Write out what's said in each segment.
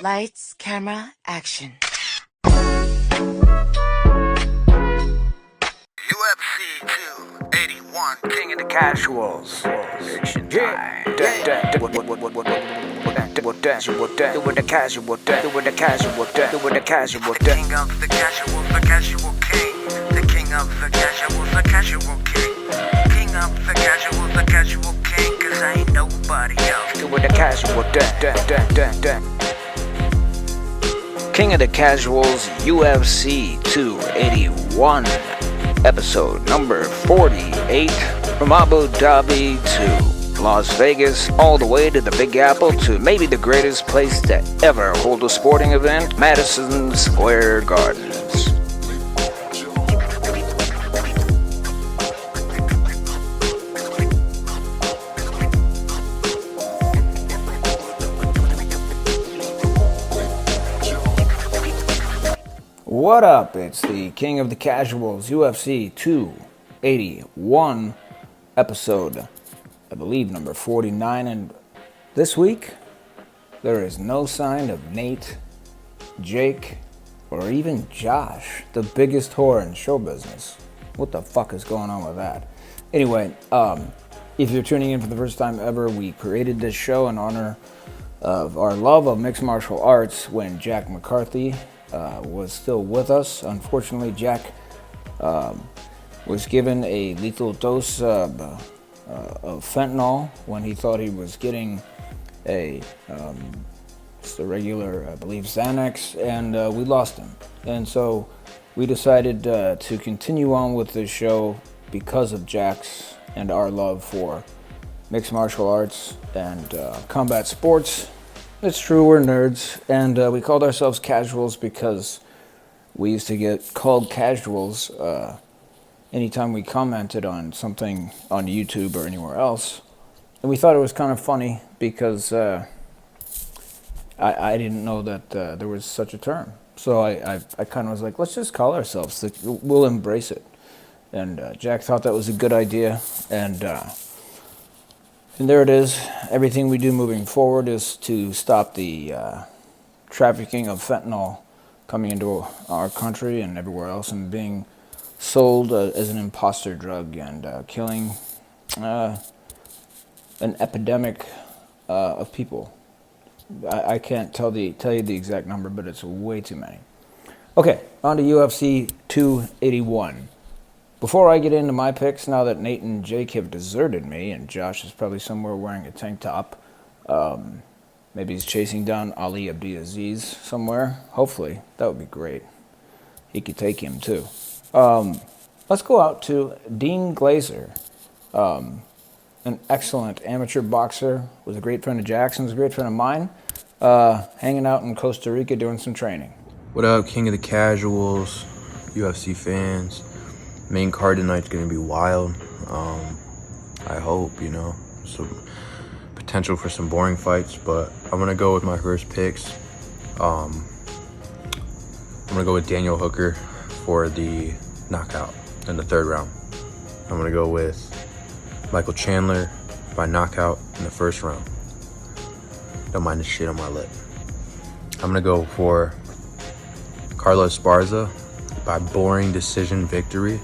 Lights, camera, action. UFC 281, King of the Casuals. Fiction time. Do with the casual, do with the casual, do with the casual, do with the casual. The king of the casuals, the casual king. The king of the casuals, the casual king. King of the casuals, the casual king. Cause I ain't nobody else. Do with the casual, King of the Casuals, UFC 281, episode number 48, from Abu Dhabi to Las Vegas, all the way to the Big Apple, to maybe the greatest place to ever hold a sporting event, Madison Square Gardens. What up? It's the King of the Casuals, UFC 281, episode, I believe, number 49. And this week, there is no sign of Nate, Jake, or even Josh, the biggest whore in show business. What the fuck is going on with that? Anyway, if you're tuning in for the first time ever, we created this show in honor of our love of mixed martial arts when Jack McCarthy was still with us. Unfortunately, Jack was given a lethal dose of fentanyl when he thought he was getting just a regular, I believe, Xanax, and we lost him. And so we decided to continue on with this show because of Jack's and our love for mixed martial arts and combat sports. It's true, we're nerds, and we called ourselves casuals because we used to get called casuals anytime we commented on something on YouTube or anywhere else. And we thought it was kind of funny because I didn't know that there was such a term. So I kind of was like, let's just call ourselves, we'll embrace it. And Jack thought that was a good idea, and there it is. Everything we do moving forward is to stop the trafficking of fentanyl coming into our country and everywhere else and being sold as an imposter drug and killing an epidemic of people. I can't tell you the exact number, but it's way too many. Okay, on to UFC 281. Before I get into my picks, now that Nate and Jake have deserted me, and Josh is probably somewhere wearing a tank top, maybe he's chasing down Ali Abdelaziz somewhere. Hopefully, that would be great. He could take him too. Let's go out to Dean Glazer, an excellent amateur boxer, was a great friend of Jackson's, a great friend of mine, hanging out in Costa Rica doing some training. What up, King of the Casuals, UFC fans? Main card tonight's gonna be wild. I hope, some potential for some boring fights, but I'm gonna go with my first picks. I'm gonna go with Daniel Hooker for the knockout in the third round. I'm gonna go with Michael Chandler by knockout in the first round. Don't mind the shit on my lip. I'm gonna go for Carlos Esparza by boring decision victory.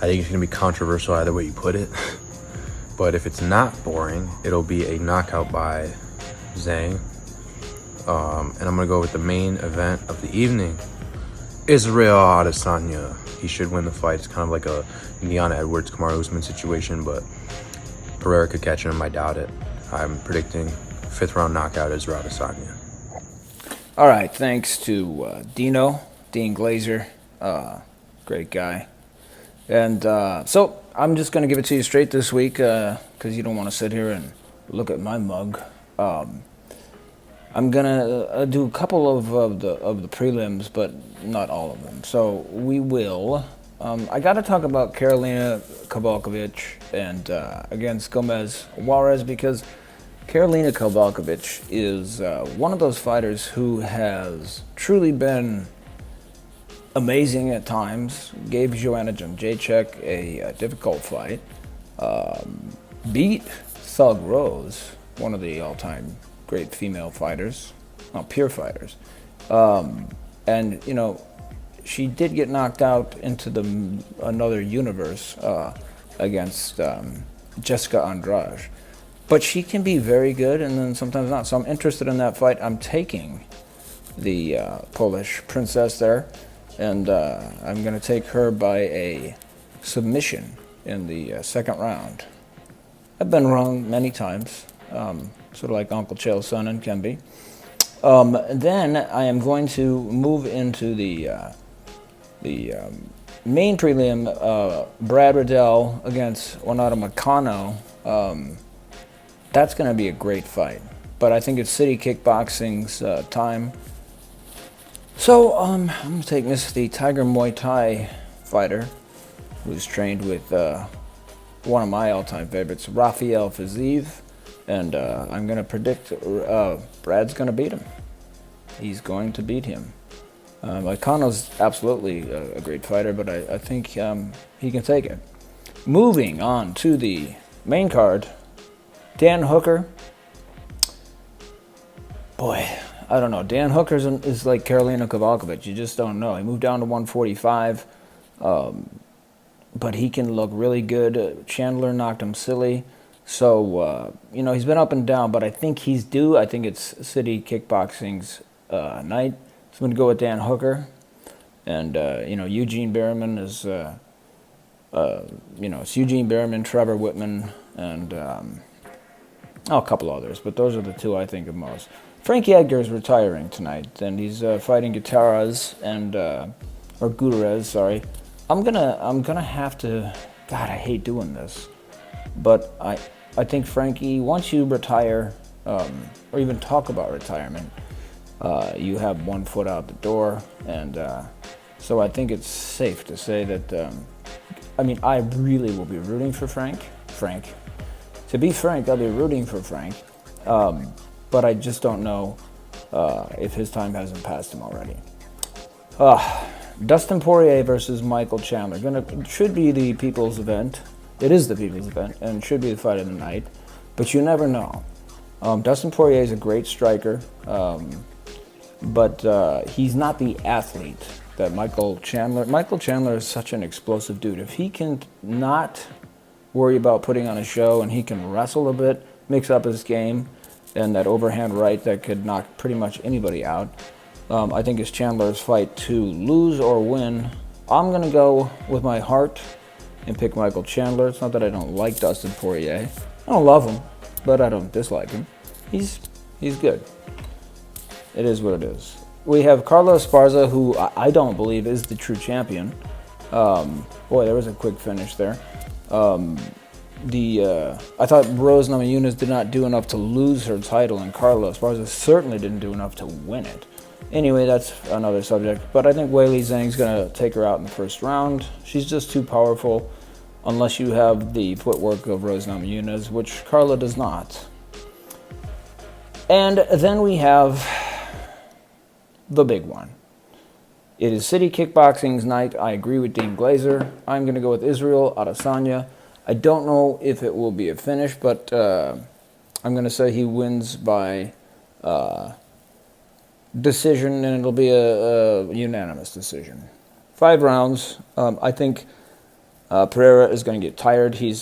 I think it's going to be controversial either way you put it. But if it's not boring, it'll be a knockout by Zhang. And I'm going to go with the main event of the evening. Israel Adesanya. He should win the fight. It's kind of like a Leon Edwards, Kamaru Usman situation, but Pereira could catch him. I doubt it. I'm predicting fifth round knockout Israel Adesanya. All right, thanks to Dean Glazer, great guy. And so I'm just going to give it to you straight this week because you don't want to sit here and look at my mug. I'm going to do a couple of the prelims, but not all of them. So we will. I got to talk about Karolina Kowalkiewicz and against Gomez Juarez because Karolina Kowalkiewicz is one of those fighters who has truly been amazing at times, gave Joanna Jędrzejczyk a difficult fight, beat Thug Rose, one of the all-time great female fighters, Pure Fighters. And, you know, she did get knocked out into another universe against Jessica Andrade. But she can be very good, and then sometimes not. So I'm interested in that fight. I'm taking the Polish princess there, and I'm going to take her by a submission in the second round. I've been wrong many times, sort of like Uncle Chael Sonnen can be. Then I am going to move into the main prelim, Brad Riddell against Renato Moicano. That's going to be a great fight. But I think it's City Kickboxing's time. So I'm going to take the Tiger Muay Thai fighter, who's trained with one of my all-time favorites, Rafael Fiziev. And I'm going to predict Brad's going to beat him. He's going to beat him. Moicano's absolutely a great fighter, but I think he can take it. Moving on to the main card, Dan Hooker. Boy, I don't know. Dan Hooker is like Karolina Kowalkiewicz. You just don't know. He moved down to 145, but he can look really good. Chandler knocked him silly. So, you know, he's been up and down, but I think he's due. I think it's City Kickboxing's night. So I'm going to go with Dan Hooker. And, you know, Eugene Behrman is, you know, it's Eugene Behrman, Trevor Whitman, and a couple others. But those are the two I think of most. Frankie Edgar is retiring tonight, and he's fighting Gutierrez and, or Gutierrez, sorry. I'm gonna have to, God, I hate doing this. But I think, Frankie, once you retire, or even talk about retirement, you have one foot out the door. And so I think it's safe to say that, I mean, I really will be rooting for Frank. To be frank, I'll be rooting for Frank. But I just don't know if his time hasn't passed him already. Dustin Poirier versus Michael Chandler. Should be the people's event. It is the people's event, and should be the fight of the night, but you never know. Dustin Poirier is a great striker, but he's not the athlete that Michael Chandler is such an explosive dude. If he can not worry about putting on a show and he can wrestle a bit, mix up his game, and that overhand right that could knock pretty much anybody out, I think it's Chandler's fight to lose or win. I'm going to go with my heart and pick Michael Chandler. It's not that I don't like Dustin Poirier. I don't love him, but I don't dislike him. He's good. It is what it is. We have Carlos Esparza, who I don't believe is the true champion. Boy, there was a quick finish there. I thought Rose Namajunas did not do enough to lose her title, and Carlos Esparza certainly didn't do enough to win it. Anyway, that's another subject. But I think Weili Zhang's going to take her out in the first round. She's just too powerful, unless you have the footwork of Rose Namajunas, which Carla does not. And then we have the big one. It is City Kickboxing's night. I agree with Dean Glazer. I'm going to go with Israel Adesanya. I don't know if it will be a finish, but I'm going to say he wins by decision, and it'll be a unanimous decision. 5 rounds. I think Pereira is going to get tired. He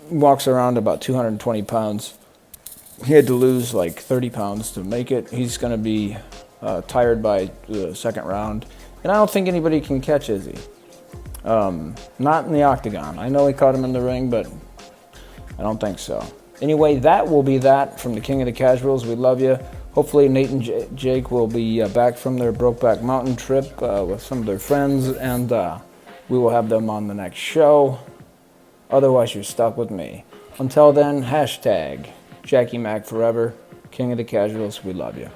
walks around about 220 pounds. He had to lose like 30 pounds to make it. He's going to be tired by the second round. And I don't think anybody can catch Izzy. Not in the octagon. I know he caught him in the ring, but I don't think so. Anyway, that will be that from the King of the Casuals. We love you. Hopefully Nate and Jake will be back from their Brokeback Mountain trip with some of their friends, and we will have them on the next show. Otherwise, you're stuck with me. Until then, hashtag Jackie Mac forever. King of the Casuals, we love you.